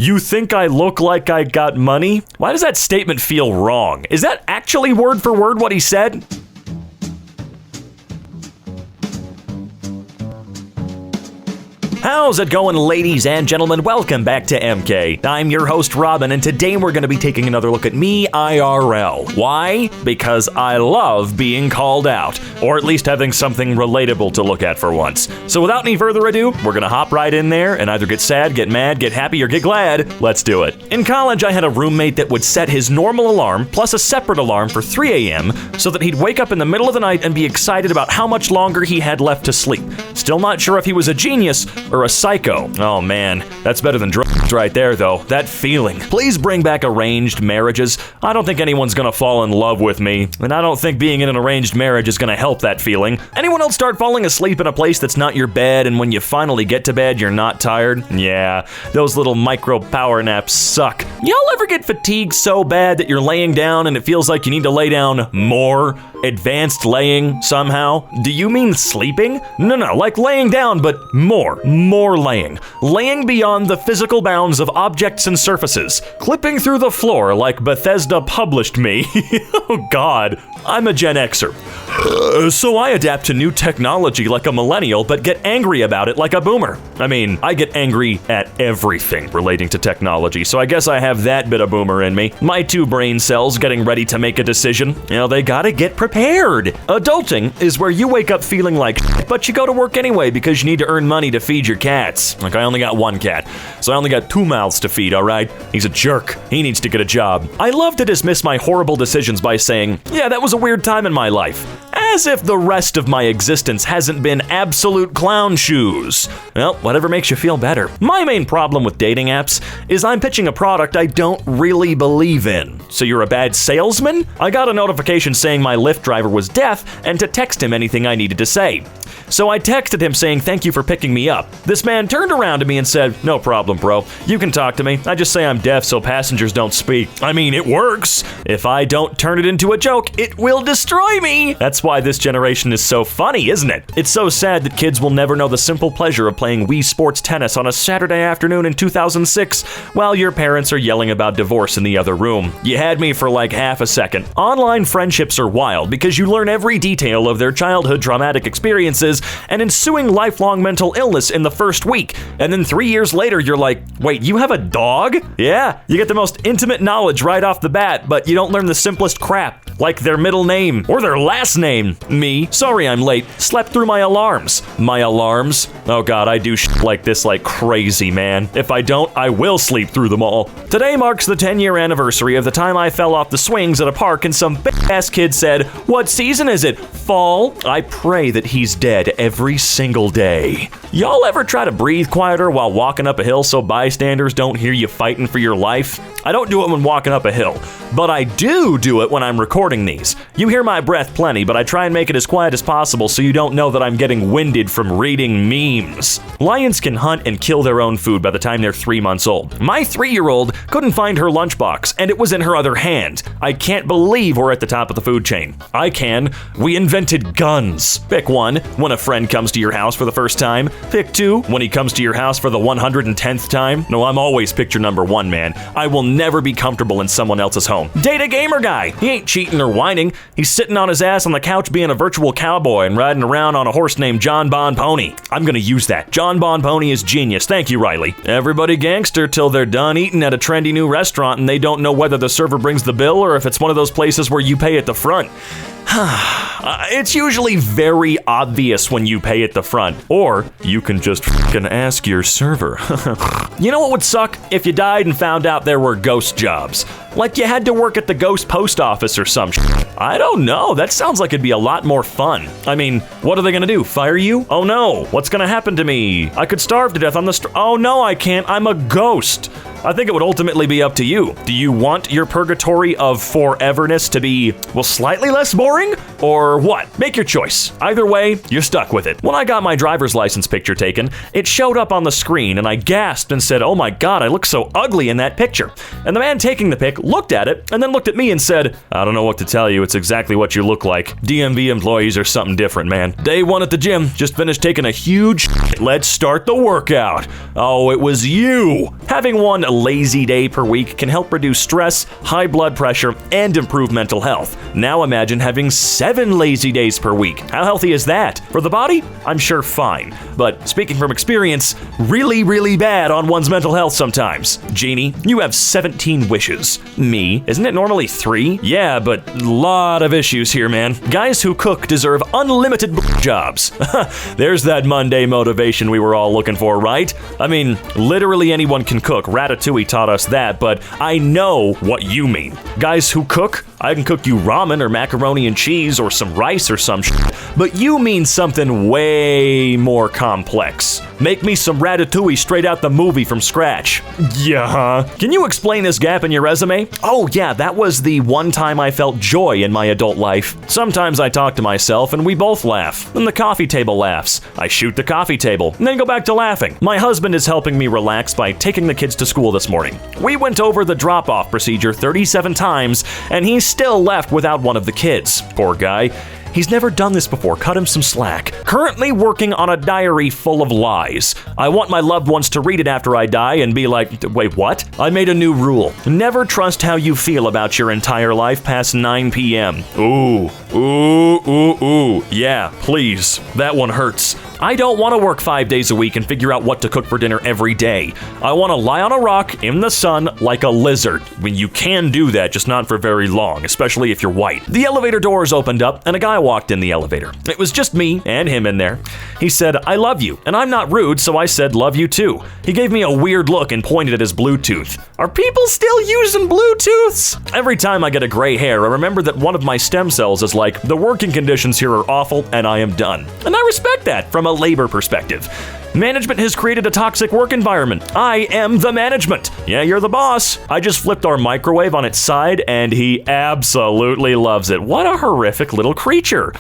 You think I look like I got money? Why does that statement feel wrong? Is that actually word for word what he said? How's it going, ladies and gentlemen? Welcome back to EmKay. I'm your host, Robin, and today we're going to be taking another look at me IRL. Why? Because I love being called out, or at least having something relatable to look at for once. So without any further ado, we're going to hop right in there and either get sad, get mad, get happy, or get glad. Let's do it. In college, I had a roommate that would set his normal alarm plus a separate alarm for 3 a.m. so that he'd wake up in the middle of the night and be excited about how much longer he had left to sleep. Still not sure if he was a genius or a psycho. Oh man, that's better than drugs right there though. That feeling. Please bring back arranged marriages. I don't think anyone's gonna fall in love with me, and I don't think being in an arranged marriage is gonna help that feeling. Anyone else start falling asleep in a place that's not your bed, and when you finally get to bed, you're not tired? Yeah, those little micro power naps suck. Y'all ever get fatigued so bad that you're laying down and it feels like you need to lay down more? Advanced laying somehow? Do you mean sleeping? No, like laying down, but more laying. Laying beyond the physical bounds of objects and surfaces. Clipping through the floor like Bethesda published me. Oh God. I'm a Gen Xer. So I adapt to new technology like a millennial, but get angry about it like a boomer. I mean, I get angry at everything relating to technology, so I guess I have that bit of boomer in me. My two brain cells getting ready to make a decision. You know, they gotta get prepared. Adulting is where you wake up feeling like shit, but you go to work anyway because you need to earn money to feed your cats. Like, I only got one cat, so I only got 2 mouths to feed, alright? He's a jerk. He needs to get a job. I love to dismiss my horrible decisions by saying, yeah, that was a weird time in my life. As if the rest of my existence hasn't been absolute clown shoes. Well, whatever makes you feel better. My main problem with dating apps is I'm pitching a product I don't really believe in. So you're a bad salesman? I got a notification saying my Lyft driver was deaf and to text him anything I needed to say. So I texted him saying thank you for picking me up. This man turned around to me and said, no problem, bro. You can talk to me. I just say I'm deaf so passengers don't speak. I mean, it works. If I don't turn it into a joke, it will destroy me. That's why this generation is so funny, isn't it? It's so sad that kids will never know the simple pleasure of playing Wii Sports Tennis on a Saturday afternoon in 2006 while your parents are yelling about divorce in the other room. You had me for like half a second. Online friendships are wild because you learn every detail of their childhood traumatic experiences and ensuing lifelong mental illness in the first week. And then 3 years later, you're like, wait, you have a dog? Yeah, you get the most intimate knowledge right off the bat, but you don't learn the simplest crap, like their middle name or their last name. Me, sorry I'm late, slept through my alarms. My alarms? Oh God, I do shit like this like crazy, man. If I don't, I will sleep through them all. Today marks the 10-year anniversary of the time I fell off the swings at a park and some big-ass kid said, what season is it? Fall? I pray that he's dead every single day. Y'all ever try to breathe quieter while walking up a hill so bystanders don't hear you fighting for your life? I don't do it when walking up a hill, but I do it when I'm recording these. You hear my breath plenty, but I try and make it as quiet as possible so you don't know that I'm getting winded from reading memes. Lions can hunt and kill their own food by the time they're 3 months old. My 3-year-old couldn't find her lunchbox, and it was in her other hand. I can't believe we're at the top of the food chain. I can. We invented guns. Pick 1, when a friend comes to your house for the first time. Pick 2, when he comes to your house for the 110th time. No, I'm always picture number 1, man. I will never be comfortable in someone else's home. Date a gamer guy. He ain't cheating or whining. He's sitting on his ass on the couch being a virtual cowboy and riding around on a horse named John Bon Pony. I'm gonna use that. John Bon Pony is genius. Thank you, Riley. Everybody gangster till they're done eating at a trendy new restaurant and they don't know whether the server brings the bill or if it's one of those places where you pay at the front. It's usually very obvious when you pay at the front, or you can just fucking ask your server. You know what would suck? If you died and found out there were ghost jobs. Like you had to work at the ghost post office or some shit. I don't know, that sounds like it'd be a lot more fun. I mean, what are they gonna do, fire you? Oh no, what's gonna happen to me? I could starve to death on the oh no, I can't, I'm a ghost. I think it would ultimately be up to you. Do you want your purgatory of foreverness to be, well, slightly less boring? Or what? Make your choice. Either way, you're stuck with it. When I got my driver's license picture taken, it showed up on the screen and I gasped and said, oh my God, I look so ugly in that picture. And the man taking the pic looked at it and then looked at me and said, I don't know what to tell you, it's exactly what you look like. DMV employees are something different, man. Day 1 at the gym, just finished taking a huge shit. Let's start the workout. Oh, it was you. Having one lazy day per week can help reduce stress, high blood pressure, and improve mental health. Now imagine having 7 lazy days per week. How healthy is that? For the body? I'm sure fine. But speaking from experience, really, really bad on one's mental health sometimes. Jeannie, you have 17 wishes. Me, isn't it normally 3? Yeah, but lot of issues here, man. Guys who cook deserve unlimited jobs. There's that Monday motivation we were all looking for, right? I mean, literally anyone can cook. Ratatouille taught us that, but I know what you mean. Guys who cook, I can cook you ramen or macaroni and cheese or some rice or some shit, but you mean something way more complex. Make me some ratatouille straight out the movie from scratch. Yeah, huh? Can you explain this gap in your resume? Oh yeah, that was the one time I felt joy in my adult life. Sometimes I talk to myself and we both laugh. Then the coffee table laughs. I shoot the coffee table and then go back to laughing. My husband is helping me relax by taking the kids to school this morning. We went over the drop-off procedure 37 times and he's still left without one of the kids. Poor guy. He's never done this before, cut him some slack. Currently working on a diary full of lies. I want my loved ones to read it after I die and be like, wait, what? I made a new rule. Never trust how you feel about your entire life past 9 p.m. Ooh. Yeah, please. That one hurts. I don't want to work 5 days a week and figure out what to cook for dinner every day. I want to lie on a rock in the sun like a lizard. When you can do that, just not for very long, especially if you're white. The elevator doors opened up and a guy walked in the elevator. It was just me and him in there. He said, I love you, and I'm not rude, so I said, love you too. He gave me a weird look and pointed at his Bluetooth. Are people still using Bluetooths? Every time I get a gray hair, I remember that one of my stem cells is like, the working conditions here are awful and I am done. And I respect that from a labor perspective. Management has created a toxic work environment. I am the management. Yeah, you're the boss. I just flipped our microwave on its side and he absolutely loves it. What a horrific little creature.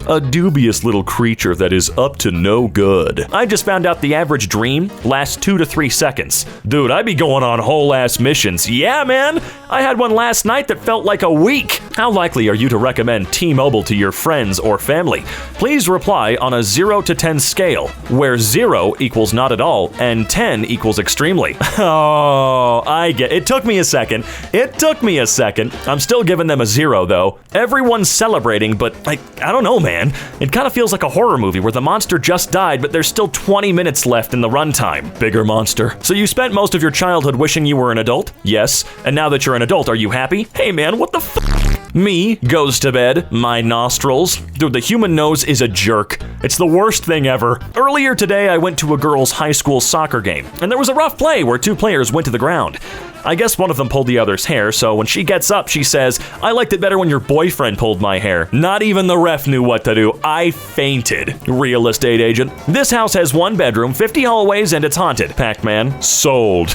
A dubious little creature that is up to no good. I just found out the average dream lasts 2 to 3 seconds. Dude, I be going on whole ass missions. Yeah, man. I had one last night that felt like a week. How likely are you to recommend T-Mobile to your friends or family? Please reply on a 0 to 10 scale, where 0 equals not at all and 10 equals extremely. Oh, I get it. It took me a second. I'm still giving them a 0 though. Everyone's celebrating, but I don't know, man. It kind of feels like a horror movie where the monster just died, but there's still 20 minutes left in the runtime. Bigger monster. So you spent most of your childhood wishing you were an adult? Yes. And now that you're an adult, are you happy? Hey man, what the f***? Me goes to bed, my nostrils. Dude, the human nose is a jerk. It's the worst thing ever. Earlier today, I went to a girls' high school soccer game, and there was a rough play where 2 players went to the ground. I guess one of them pulled the other's hair, so when she gets up, she says, I liked it better when your boyfriend pulled my hair. Not even the ref knew what to do. I fainted. Real estate agent. This house has 1 bedroom, 50 hallways, and it's haunted. Pac-Man. Sold.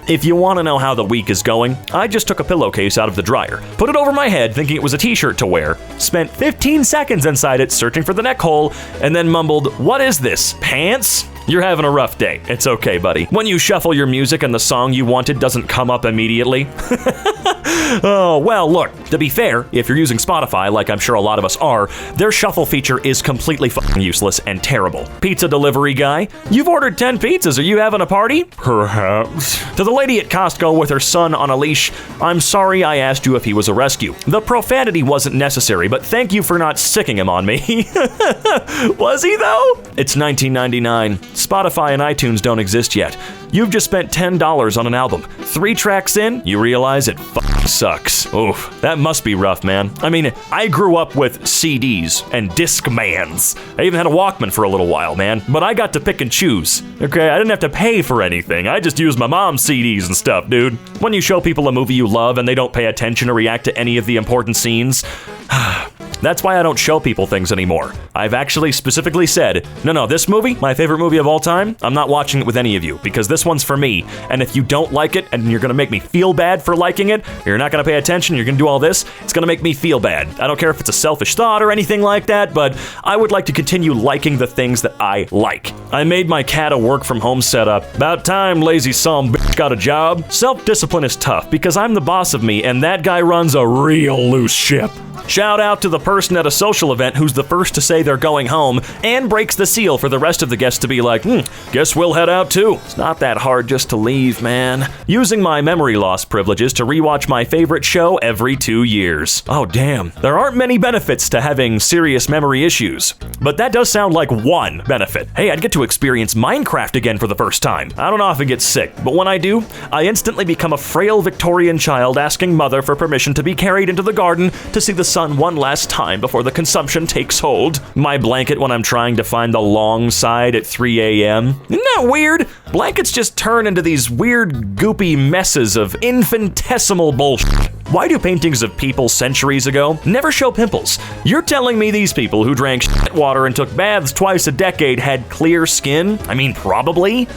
If you want to know how the week is going, I just took a pillowcase out of the dryer, put it over my head thinking it was a t-shirt to wear, spent 15 seconds inside it searching for the neck hole, and then mumbled, what is this, pants? You're having a rough day. It's okay, buddy. When you shuffle your music and the song you wanted doesn't come up immediately. Oh, well, look, to be fair, if you're using Spotify, like I'm sure a lot of us are, their shuffle feature is completely fucking useless and terrible. Pizza delivery guy, you've ordered 10 pizzas. Are you having a party? Perhaps. To the lady at Costco with her son on a leash, I'm sorry I asked you if he was a rescue. The profanity wasn't necessary, but thank you for not sicking him on me. Was he, though? It's 1999. Spotify and iTunes don't exist yet. You've just spent $10 on an album. 3 tracks in, you realize it fucking sucks. Oof, that must be rough, man. I mean, I grew up with CDs and Discmans. I even had a Walkman for a little while, man. But I got to pick and choose. Okay, I didn't have to pay for anything. I just used my mom's CDs and stuff, dude. When you show people a movie you love and they don't pay attention or react to any of the important scenes, that's why I don't show people things anymore. I've actually specifically said, no, this movie, my favorite movie of all time, I'm not watching it with any of you because this one's for me. And if you don't like it and you're gonna make me feel bad for liking it, you're not gonna pay attention, you're gonna do all this, it's gonna make me feel bad. I don't care if it's a selfish thought or anything like that, but I would like to continue liking the things that I like. I made my cat a work from home setup. About time lazy some bitch got a job. Self-discipline is tough because I'm the boss of me and that guy runs a real loose ship. Shout out to the person at a social event who's the first to say they're going home and breaks the seal for the rest of the guests to be like, guess we'll head out too. It's not that hard just to leave, man. Using my memory loss privileges to rewatch my favorite show every 2 years. Oh, damn. There aren't many benefits to having serious memory issues, but that does sound like one benefit. Hey, I'd get to experience Minecraft again for the first time. I don't often get sick, but when I do, I instantly become a frail Victorian child asking mother for permission to be carried into the garden to see the sun one last time before the consumption takes hold. My blanket when I'm trying to find the long side at 3 a.m. Isn't that weird? Blankets just turn into these weird, goopy messes of infinitesimal bullshit. Why do paintings of people centuries ago never show pimples? You're telling me these people who drank shit water and took baths twice a decade had clear skin? I mean, probably.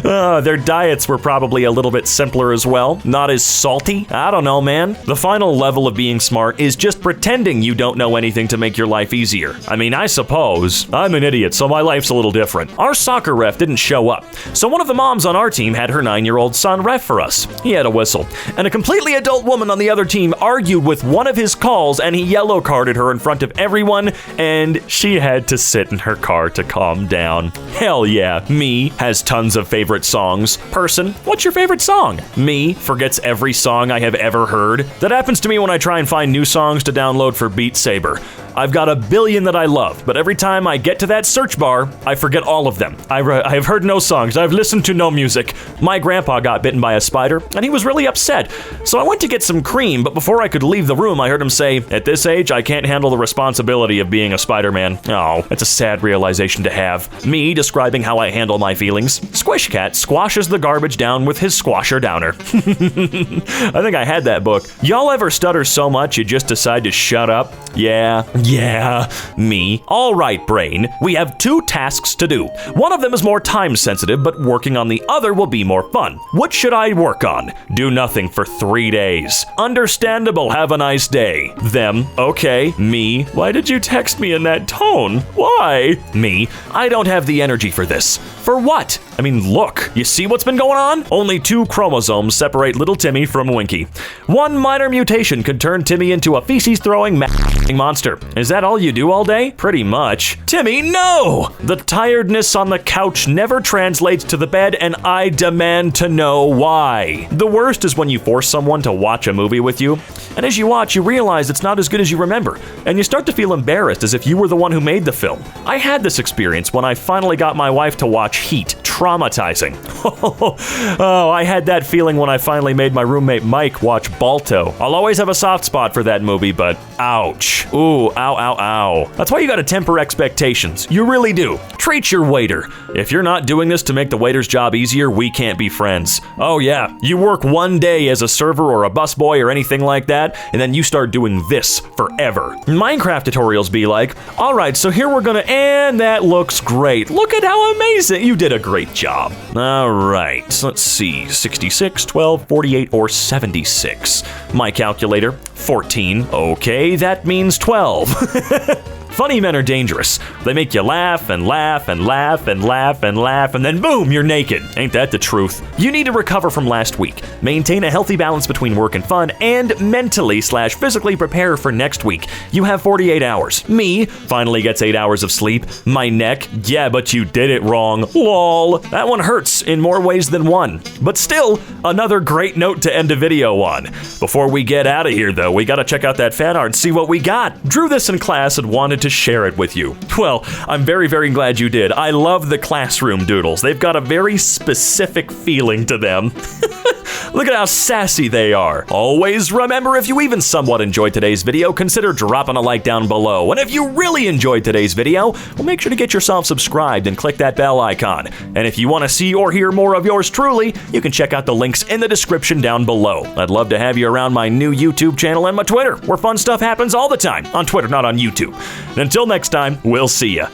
Their diets were probably a little bit simpler as well, not as salty. I don't know, man. The final level of being smart is just pretending you don't know anything to make your life easier. I mean, I suppose. I'm an idiot, so my life's a little different. Our soccer ref didn't show up, so one of the moms on our team had her 9-year-old son ref for us. He had a whistle, and a completely adult woman on the other team argued with one of his calls, and he yellow carded her in front of everyone, and she had to sit in her car to calm down. Hell yeah, me has tons of favorite songs. Person, what's your favorite song? Me forgets every song I have ever heard. That happens to me when I try and find new songs to download for Beat Saber. I've got a billion that I love, but every time I get to that search bar, I forget all of them. I have heard no songs. I've listened to no music. My grandpa got bitten by a spider, and he was really upset. So I went to get some cream, but before I could leave the room, I heard him say, "At this age, I can't handle the responsibility of being a Spider-Man." Oh, that's a sad realization to have. Me describing how I handle my feelings. Squish Cat squashes the garbage down with his squasher downer. I think I had that book. Y'all ever stutter so much you just decide to shut up? Yeah, me. All right, brain. We have 2 tasks to do. One of them is more time sensitive, but working on the other will be more fun. What should I work on? Do nothing for 3 days. Understandable. Have a nice day. Them. Okay. Me. Why did you text me in that tone? Why? Me. I don't have the energy for this. For what? I mean, look. You see what's been going on? Only 2 chromosomes separate little Timmy from Winky. One minor mutation could turn Timmy into a feces-throwing monster. Is that all you do all day? Pretty much. Timmy, no! The tiredness on the couch never translates to the bed, and I demand to know why. The worst is when you force someone to watch a movie with you, and as you watch, you realize it's not as good as you remember, and you start to feel embarrassed as if you were the one who made the film. I had this experience when I finally got my wife to watch Heat. Traumatizing. Oh, I had that feeling when I finally made my roommate Mike watch Balto. I'll always have a soft spot for that movie, but ouch. Ooh, ow. That's why you gotta temper expectations. You really do. Treat your waiter. If you're not doing this to make the waiter's job easier, we can't be friends. Oh yeah, you work one day as a server or a busboy or anything like that, and then you start doing this forever. Minecraft tutorials be like, alright, so here we're gonna, and that looks great. Look at how amazing. You did a great job. Alright, so let's see, 66, 12, 48, or 76. My calculator, 14. Okay, that means 12. Funny men are dangerous. They make you laugh and laugh and laugh and laugh and laugh, and then boom, you're naked. Ain't that the truth? You need to recover from last week. Maintain a healthy balance between work and fun, and mentally/physically prepare for next week. You have 48 hours. Me finally gets 8 hours of sleep. My neck, yeah, but you did it wrong. Lol. That one hurts in more ways than one. But still, another great note to end a video on. Before we get out of here, though, we gotta check out that fan art and see what we got. Drew this in class and wanted to share it with you. Well, I'm very, very glad you did. I love the classroom doodles. They've got a very specific feeling to them. Look at how sassy they are. Always remember, if you even somewhat enjoyed today's video, consider dropping a like down below. And if you really enjoyed today's video, well, make sure to get yourself subscribed and click that bell icon. And if you want to see or hear more of yours truly, you can check out the links in the description down below. I'd love to have you around my new YouTube channel and my Twitter, where fun stuff happens all the time. On Twitter, not on YouTube. And until next time, we'll see ya.